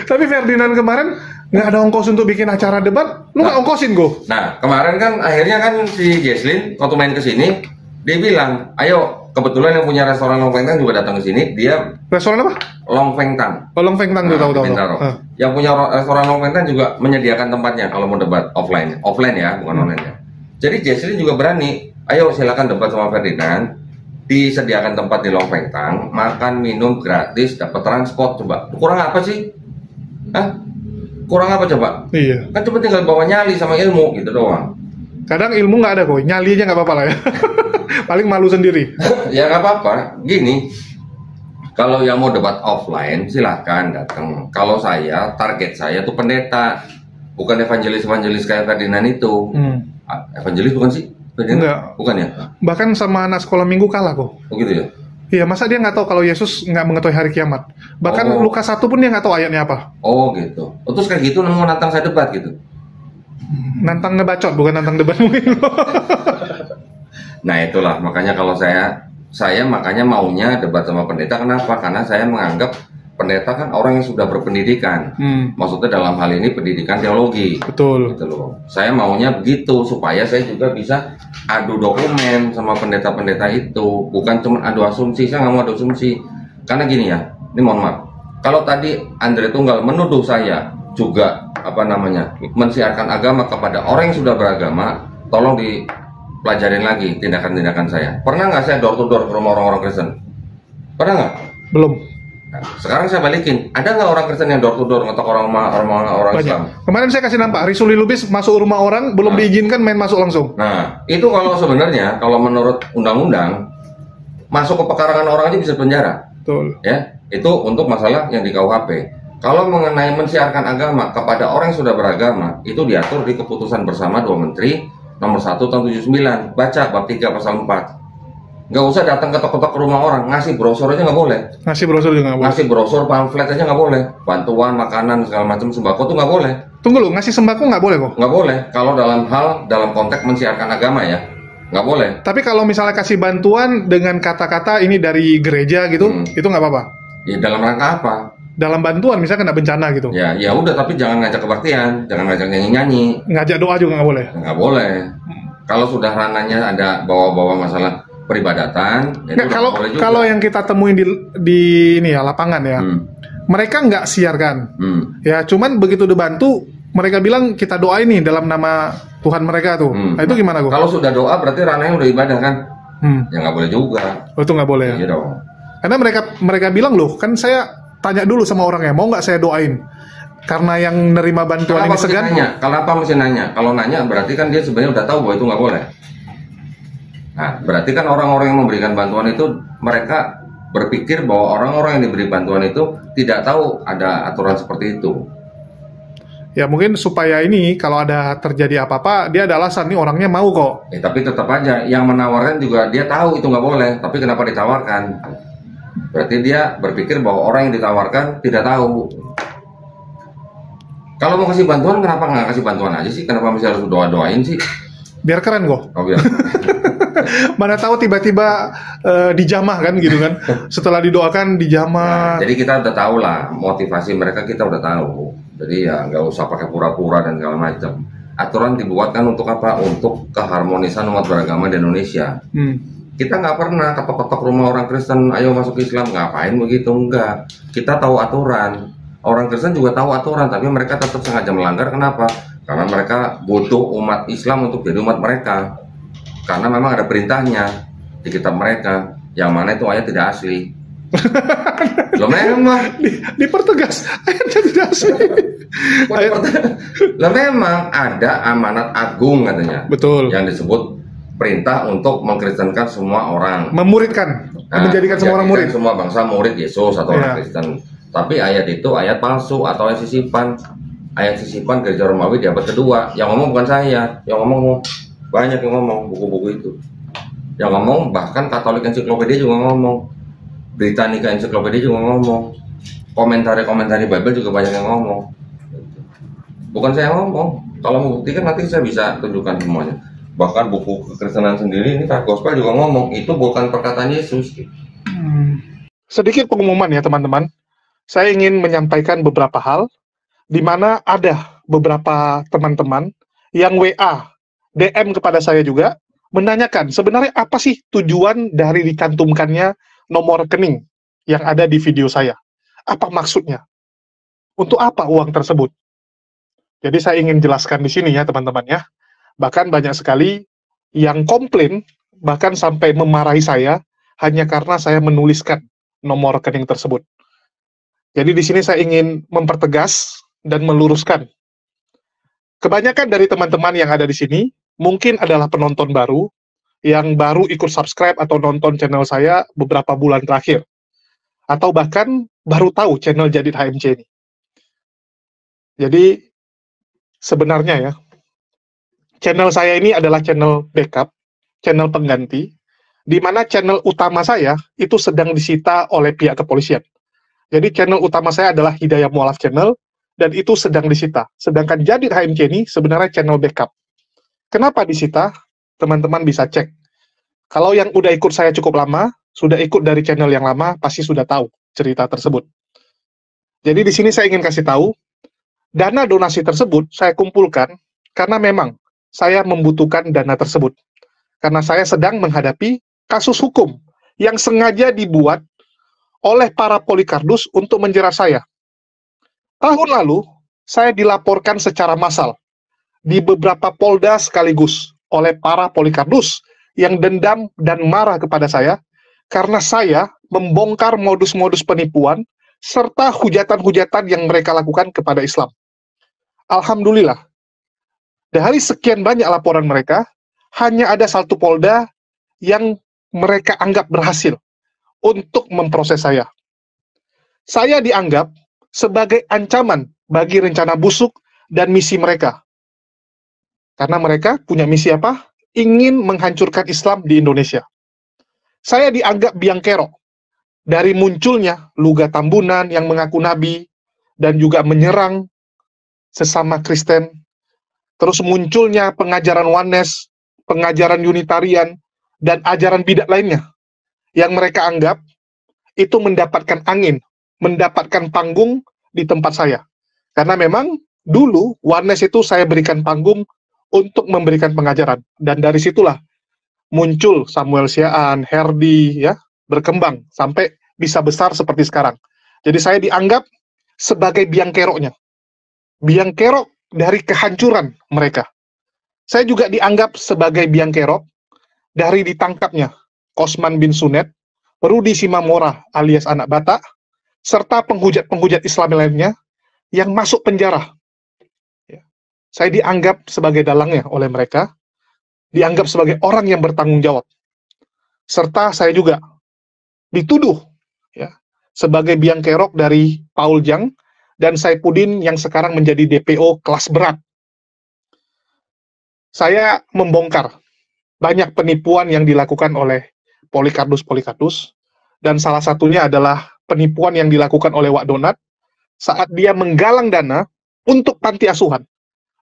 Tapi Ferdinand kemarin nggak ada ongkos untuk bikin acara debat, lu nggak ongkosin gua. Nah, kemarin kan akhirnya kan si Jesslyn waktu main ke sini, dia bilang, ayo, kebetulan yang punya restoran Long Feng Tang juga datang ke sini. Dia restoran apa? Long Feng Tang. Oh, Long Feng Tang, tahu. Yang punya restoran Long Feng Tang juga menyediakan tempatnya kalau mau debat offline ya, bukan online ya. Jadi Jesslyn juga berani, ayo silakan debat sama Ferdinand. Disediakan tempat di Long Feng Tang, makan minum gratis, dapat transport. Coba kurang apa sih? Kurang apa coba? Iya. Kan cuma tinggal bawa nyali sama ilmu gitu doang. Kadang ilmu nggak ada kok, nyali aja nggak apa-apa lah ya. Paling malu sendiri. Ya nggak apa-apa. Gini, kalau yang mau debat offline silahkan datang. Kalau target saya tuh pendeta, bukan evangelis kayak Ferdinand itu. Evangelis bukan sih? Enggak. Bukan ya? Bahkan sama anak sekolah minggu kalah kok. Oh gitu ya? Iya, masa dia nggak tahu kalau Yesus nggak mengetahui hari kiamat. Bahkan Lukas 1 pun dia nggak tahu ayatnya apa. Oh gitu. Terus kayak gitu mau nantang saya debat gitu? Nantang ngebacot, bukan nantang debat mungkin. Nah itulah, makanya kalau saya makanya maunya debat sama pendeta. Kenapa? Karena saya menganggap pendeta kan orang yang sudah berpendidikan. Maksudnya dalam hal ini pendidikan teologi. Betul. Gitu loh. Saya maunya begitu supaya saya juga bisa adu dokumen sama pendeta-pendeta itu, bukan cuma adu asumsi. Saya nggak mau adu asumsi. Karena gini ya, ini mohon maaf. Kalau tadi Andre Tunggal menuduh saya juga mensiarkan agama kepada orang yang sudah beragama, tolong dipelajarin lagi tindakan-tindakan saya. Pernah nggak saya door to door ke rumah orang-orang Kristen? Pernah nggak? Belum. Nah, sekarang saya balikin, ada nggak orang Kristen yang door to door ngetok orang Islam? Kemarin saya kasih nampak, Risuli Lubis masuk rumah orang, belum diizinkan main masuk langsung. Nah, itu kalau sebenarnya, kalau menurut undang-undang, masuk ke pekarangan orang aja bisa penjara. Betul. Ya, itu untuk masalah yang di KUHP. Kalau mengenai mensiarkan agama kepada orang yang sudah beragama, itu diatur di keputusan bersama dua menteri nomor 1 tahun 79. Baca bab 3 pasal 4. Nggak usah datang ketok-ketok ke rumah orang, ngasih brosur aja nggak boleh. Ngasih brosur juga nggak boleh. Ngasih brosur, pamflet aja nggak boleh. Bantuan, makanan, segala macam sembako tuh nggak boleh. Tunggu lu, ngasih sembako nggak boleh kok? Nggak boleh. Kalau dalam konteks mensiarkan agama ya, nggak boleh. Tapi kalau misalnya kasih bantuan dengan kata-kata ini dari gereja gitu, itu nggak apa-apa? Ya dalam rangka apa? Dalam bantuan, misalnya kena bencana gitu. Ya udah, tapi jangan ngajak kebaktian, jangan ngajak nyanyi-nyanyi. Ngajak doa juga nggak boleh? Nggak boleh. Kalau sudah ranahnya ada bawa-bawa masalah peribadatan, itu kalau yang kita temuin di ini ya lapangan ya, mereka nggak siarkan, ya cuman begitu dibantu mereka bilang kita doain nih dalam nama Tuhan mereka tuh. Nah, itu gimana kok? Kalau sudah doa berarti ranahnya udah ibadah kan? Ya nggak boleh juga. Oh, itu nggak boleh ya? Iya dong. Karena mereka bilang loh, kan saya tanya dulu sama orangnya, mau nggak saya doain? Karena yang nerima bantuan ini segan. Kenapa mesti nanya? Kalau nanya berarti kan dia sebenarnya udah tahu bahwa itu nggak boleh. Nah, berarti kan orang-orang yang memberikan bantuan itu mereka berpikir bahwa orang-orang yang diberi bantuan itu tidak tahu ada aturan seperti itu. Ya mungkin supaya ini kalau ada terjadi apa-apa dia ada alasan nih orangnya mau kok. Tapi tetap aja yang menawarkan juga dia tahu itu nggak boleh, tapi kenapa ditawarkan? Berarti dia berpikir bahwa orang yang ditawarkan tidak tahu. Kalau mau kasih bantuan kenapa nggak kasih bantuan aja sih? Kenapa mesti harus doa-doain sih? Biar keren kok. Oh, biar. Mana tahu tiba-tiba dijamah kan gitu kan. Setelah didoakan dijamah. Nah, jadi kita udah tahu lah motivasi mereka, kita udah tahu. Jadi ya nggak usah pakai pura-pura dan segala macam. Aturan dibuatkan untuk apa? Untuk keharmonisan umat beragama di Indonesia. Kita nggak pernah ketok-ketok rumah orang Kristen, ayo masuk Islam, ngapain begitu? Enggak. Kita tahu aturan. Orang Kristen juga tahu aturan, tapi mereka tetap sengaja melanggar. Kenapa? Karena mereka butuh umat Islam untuk jadi umat mereka. Karena memang ada perintahnya di kitab mereka, yang mana itu ayat tidak asli. Loh memang dipertegas ayatnya tidak asli. Loh memang ada amanat agung katanya. Betul. Yang disebut perintah untuk mengkristenkan semua orang. Memuridkan, menjadikan semua orang murid. Semua bangsa murid Yesus atau orang Kristen. Tapi ayat itu ayat palsu atau ayat sisipan. Ayat sisipan gereja Romawi di abad kedua. Yang ngomong bukan saya, yang ngomong banyak yang ngomong buku-buku itu. Yang ngomong bahkan Katolik Ensiklopedia juga ngomong. Britannica Ensiklopedia juga ngomong. Komentari Bible juga banyak yang ngomong. Bukan saya yang ngomong. Kalau mau buktikan nanti saya bisa tunjukkan semuanya. Bahkan buku kekristenan sendiri ini Tract Gospel juga ngomong itu bukan perkataan Yesus. Sedikit pengumuman ya teman-teman. Saya ingin menyampaikan beberapa hal di mana ada beberapa teman-teman yang WA, DM kepada saya juga menanyakan sebenarnya apa sih tujuan dari dicantumkannya nomor rekening yang ada di video saya. Apa maksudnya? Untuk apa uang tersebut? Jadi saya ingin jelaskan di sini ya teman-teman ya. Bahkan banyak sekali yang komplain, bahkan sampai memarahi saya hanya karena saya menuliskan nomor rekening tersebut. Jadi di sini saya ingin mempertegas dan meluruskan. Kebanyakan dari teman-teman yang ada di sini mungkin adalah penonton baru yang baru ikut subscribe atau nonton channel saya beberapa bulan terakhir. Atau bahkan baru tahu channel Jadid HMC ini. Jadi sebenarnya ya, channel saya ini adalah channel backup, channel pengganti, di mana channel utama saya itu sedang disita oleh pihak kepolisian. Jadi channel utama saya adalah Hidayah Mu'alaf Channel, dan itu sedang disita. Sedangkan Jadid HMC ini sebenarnya channel backup. Kenapa disita? Teman-teman bisa cek. Kalau yang udah ikut saya cukup lama, sudah ikut dari channel yang lama, pasti sudah tahu cerita tersebut. Jadi di sini saya ingin kasih tahu, dana donasi tersebut saya kumpulkan karena memang saya membutuhkan dana tersebut. Karena saya sedang menghadapi kasus hukum yang sengaja dibuat oleh para Polikardus untuk menjerat saya. Tahun lalu, saya dilaporkan secara massal di beberapa polda sekaligus oleh para Polikardus yang dendam dan marah kepada saya karena saya membongkar modus-modus penipuan serta hujatan-hujatan yang mereka lakukan kepada Islam. Alhamdulillah, dari sekian banyak laporan mereka, hanya ada satu polda yang mereka anggap berhasil untuk memproses saya. Saya dianggap sebagai ancaman bagi rencana busuk dan misi mereka. Karena mereka punya misi apa? Ingin menghancurkan Islam di Indonesia. Saya dianggap biang kerok dari munculnya Luga Tambunan yang mengaku nabi dan juga menyerang sesama Kristen. Terus munculnya pengajaran Oneness, pengajaran Unitarian, dan ajaran bidat lainnya yang mereka anggap itu mendapatkan angin, mendapatkan panggung di tempat saya. Karena memang dulu Oneness itu saya berikan panggung untuk memberikan pengajaran. Dan dari situlah muncul Samuel Siaan, Herdi, ya, berkembang sampai bisa besar seperti sekarang. Jadi saya dianggap sebagai biang keroknya. Biang kerok dari kehancuran mereka. Saya juga dianggap sebagai biang kerok dari ditangkapnya Osman bin Sunet, Rudi Simamora alias anak Batak, serta penghujat-penghujat Islam lainnya yang masuk penjara. Saya dianggap sebagai dalangnya oleh mereka, dianggap sebagai orang yang bertanggung jawab. Serta saya juga dituduh ya, sebagai biang kerok dari Paul Jang dan Saipudin yang sekarang menjadi DPO kelas berat. Saya membongkar banyak penipuan yang dilakukan oleh Polycarpus, dan salah satunya adalah penipuan yang dilakukan oleh Wak Donat saat dia menggalang dana untuk panti asuhan,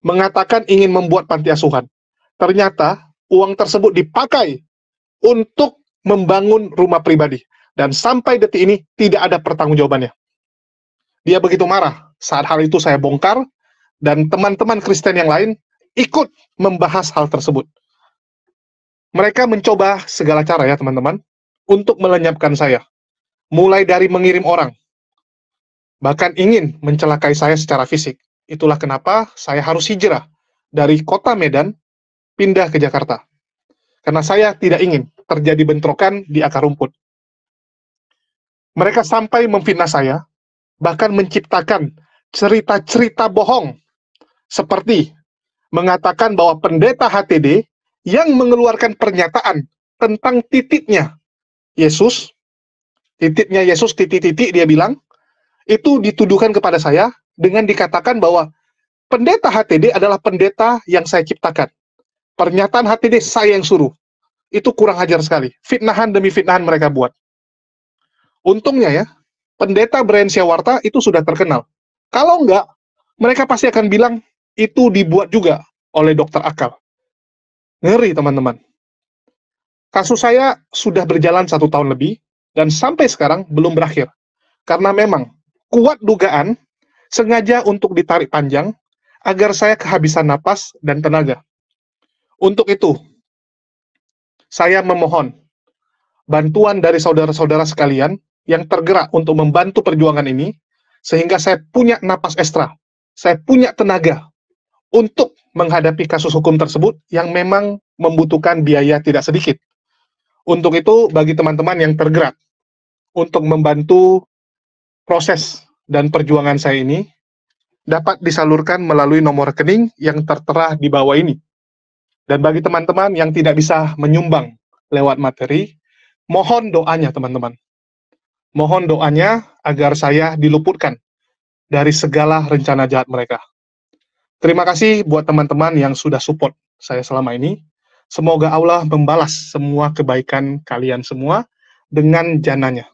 mengatakan ingin membuat panti asuhan. Ternyata uang tersebut dipakai untuk membangun rumah pribadi, dan sampai detik ini tidak ada pertanggungjawabannya. Dia begitu marah saat hal itu saya bongkar, dan teman-teman Kristen yang lain ikut membahas hal tersebut. Mereka mencoba segala cara ya teman-teman untuk melenyapkan saya. Mulai dari mengirim orang, bahkan ingin mencelakai saya secara fisik. Itulah kenapa saya harus hijrah dari kota Medan pindah ke Jakarta. Karena saya tidak ingin terjadi bentrokan di akar rumput. Mereka sampai memfitnah saya, bahkan menciptakan cerita-cerita bohong seperti mengatakan bahwa pendeta HTD yang mengeluarkan pernyataan tentang titiknya Yesus, titik-titik dia bilang, itu dituduhkan kepada saya dengan dikatakan bahwa pendeta HTD adalah pendeta yang saya ciptakan. Pernyataan HTD saya yang suruh. Itu kurang ajar sekali. Fitnahan demi fitnahan mereka buat. Untungnya ya, pendeta Brian Siawarta itu sudah terkenal. Kalau enggak, mereka pasti akan bilang itu dibuat juga oleh Dr. Akal. Ngeri teman-teman. Kasus saya sudah berjalan 1 tahun lebih, dan sampai sekarang belum berakhir. Karena memang kuat dugaan sengaja untuk ditarik panjang agar saya kehabisan napas dan tenaga. Untuk itu, saya memohon bantuan dari saudara-saudara sekalian yang tergerak untuk membantu perjuangan ini, sehingga saya punya napas ekstra, saya punya tenaga untuk menghadapi kasus hukum tersebut yang memang membutuhkan biaya tidak sedikit. Untuk itu, bagi teman-teman yang tergerak untuk membantu proses dan perjuangan saya ini, dapat disalurkan melalui nomor rekening yang tertera di bawah ini. Dan bagi teman-teman yang tidak bisa menyumbang lewat materi, mohon doanya teman-teman. Mohon doanya agar saya diluputkan dari segala rencana jahat mereka. Terima kasih buat teman-teman yang sudah support saya selama ini. Semoga Allah membalas semua kebaikan kalian semua dengan jananya.